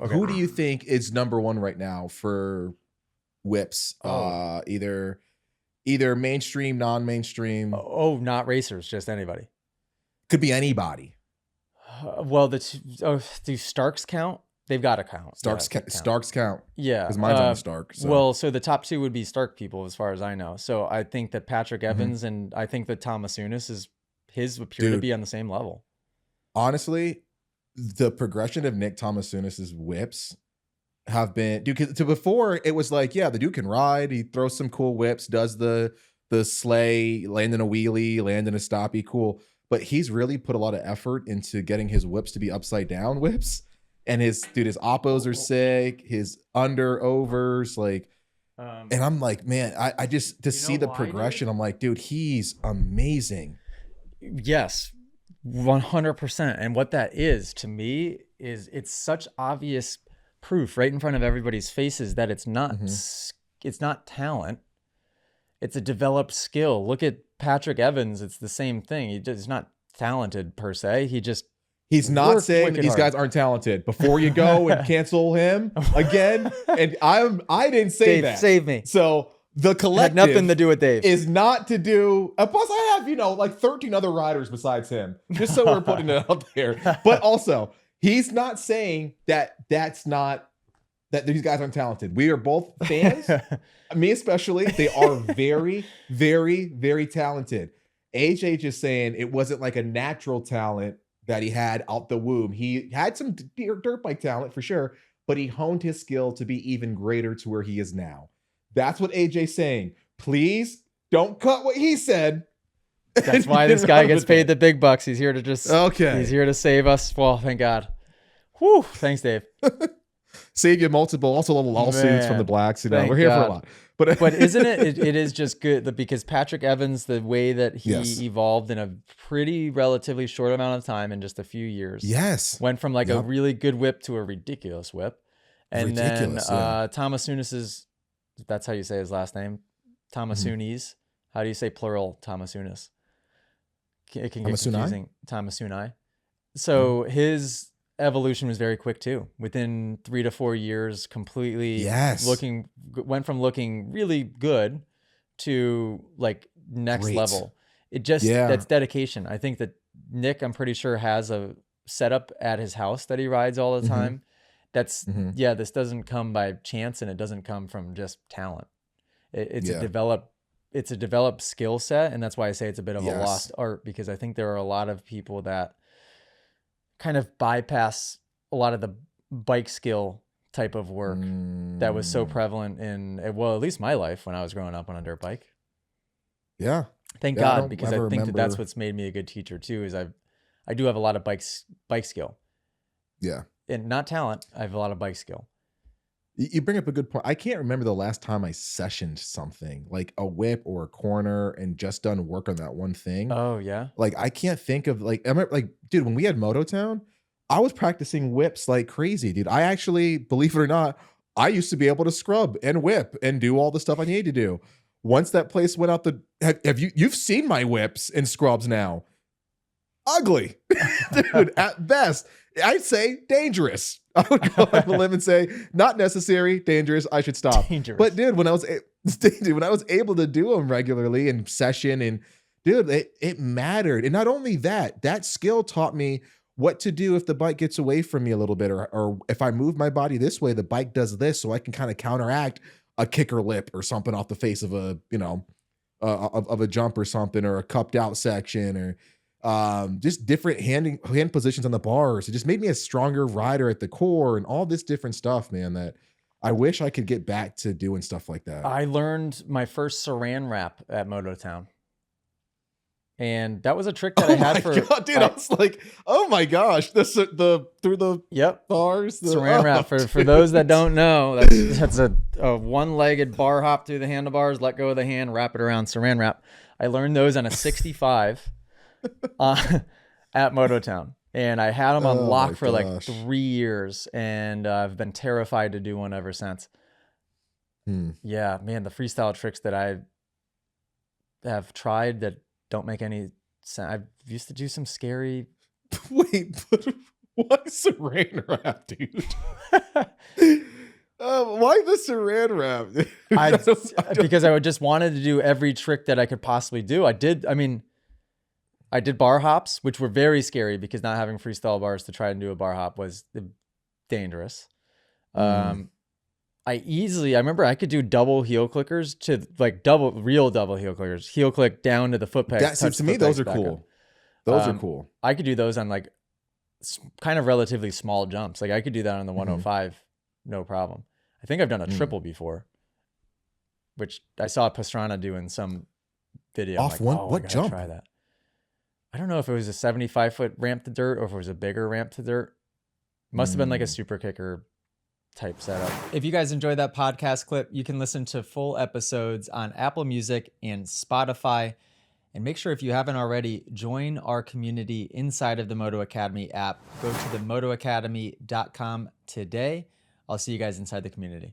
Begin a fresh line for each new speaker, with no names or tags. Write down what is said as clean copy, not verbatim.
Okay.
Who do you think is number one right now for whips?
Oh.
Either mainstream, non-mainstream.
Oh, not racers, just anybody.
Could be anybody.
Well, do Starks count? They've got to count.
Starks count.
Yeah.
Because mine's on the Stark. So.
Well, so the top two would be Stark people, as far as I know. So I think that Patrick Evans and I think that Thomas appear to be on the same level.
Honestly, the progression of Nick Thomasounis's whips have been, dude, to before it was like, yeah, the dude can ride. He throws some cool whips, does the sleigh, landing a wheelie, landing a stoppie, cool. But he's really put a lot of effort into getting his whips to be upside down whips. And his oppos are sick, his under overs, like, and I'm like, man, I just, to see the progression, I'm like, dude, he's amazing.
Yes, 100%. And what that is to me is it's such obvious proof right in front of everybody's faces that it's not talent. It's a developed skill. Look at Patrick Evans. It's the same thing. He's not talented per se. He's
not saying that these guys aren't talented. Before you go and cancel him again, and I didn't say
Dave,
that.
Save me.
So the collective
had nothing to do with Dave.
Is not to do. Plus, I have like 13 other riders besides him. Just so we're putting it out there. But also, he's not saying that these guys aren't talented. We are both fans. Me especially. They are very, very, very talented. AJ just saying it wasn't like a natural talent that he had out the womb. He had some dirt bike talent for sure, but he honed his skill to be even greater to where he is now. That's what AJ's saying. Please don't cut what he said.
That's why this guy gets paid the big bucks. He's here to he's here to save us. Well, thank God. Whew. Thanks, Dave.
Save you multiple, also little lawsuits from the blacks. You know, we're here for a lot.
But isn't it? It is just good because Patrick Evans, the way that he evolved in a pretty relatively short amount of time, in just a few years, went from like a really good whip to a ridiculous whip, and then Thomasounis, that's how you say his last name, Thomasounis. How do you say plural Thomasounis? It can get confusing. Thomasuni. So his evolution was very quick too. Within 3 to 4 years, completely went from looking really good to like next level. It just that's dedication. I think that Nick, I'm pretty sure, has a setup at his house that he rides all the time. That's this doesn't come by chance, and it doesn't come from just talent. It's a developed skill set, and that's why I say it's a bit of a lost art, because I think there are a lot of people that kind of bypass a lot of the bike skill type of work that was so prevalent in, well, at least my life when I was growing up on a dirt bike.
Yeah.
Thank God, because I think that's what's made me a good teacher too, is I do have a lot of bike skill.
Yeah.
And not talent. I have a lot of bike skill.
You bring up a good point. I can't remember the last time I sessioned something like a whip or a corner and just done work on that one thing.
Oh yeah.
Like I can't think of dude, when we had Moto Town, I was practicing whips like crazy, dude. I actually, believe it or not, I used to be able to scrub and whip and do all the stuff I needed to do. Once that place went out you've seen my whips and scrubs now. Ugly. Dude, at best. I'd say dangerous. I would go out on a limb and say not necessary, dangerous. I should stop.
Dangerous.
But dude, when I was able to do them regularly in session, and dude, it mattered. And not only that skill taught me what to do if the bike gets away from me a little bit, or if I move my body this way, the bike does this, so I can kind of counteract a kicker lip or something off the face of a of a jump or something, or a cupped out section, or just different hand positions on the bars. It just made me a stronger rider at the core, and all this different stuff, man, that I wish I could get back to doing stuff like that.
I learned my first saran wrap at Moto Town. And that was a trick that I had for
dude. I was like, oh my gosh, through the bars.
Saran wrap for those that don't know, that's a one-legged bar hop through the handlebars, let go of the hand, wrap it around, saran wrap. I learned those on a 65 at Moto Town, and I had them on lock for like 3 years, and I've been terrified to do one ever since. Yeah, man, the freestyle tricks that I have tried that don't make any sense. I used to do some scary.
Wait, Why saran wrap, dude? Why the saran wrap?
Because I just wanted to do every trick that I could possibly do. I did bar hops, which were very scary because not having freestyle bars to try and do a bar hop was dangerous. I remember I could do double heel clickers to like real double heel clickers, heel click down to the foot peg.
To me, those are cool. Those are cool.
I could do those on like kind of relatively small jumps. Like I could do that on the 105, no problem. I think I've done a triple before, which I saw Pastrana do in some video.
Off one, what jump?
Try that. I don't know if it was a 75-foot ramp to dirt or if it was a bigger ramp to dirt. Must have been like a super kicker type setup. If you guys enjoyed that podcast clip, you can listen to full episodes on Apple Music and Spotify. And make sure, if you haven't already, join our community inside of the Moto Academy app. Go to themotoacademy.com today. I'll see you guys inside the community.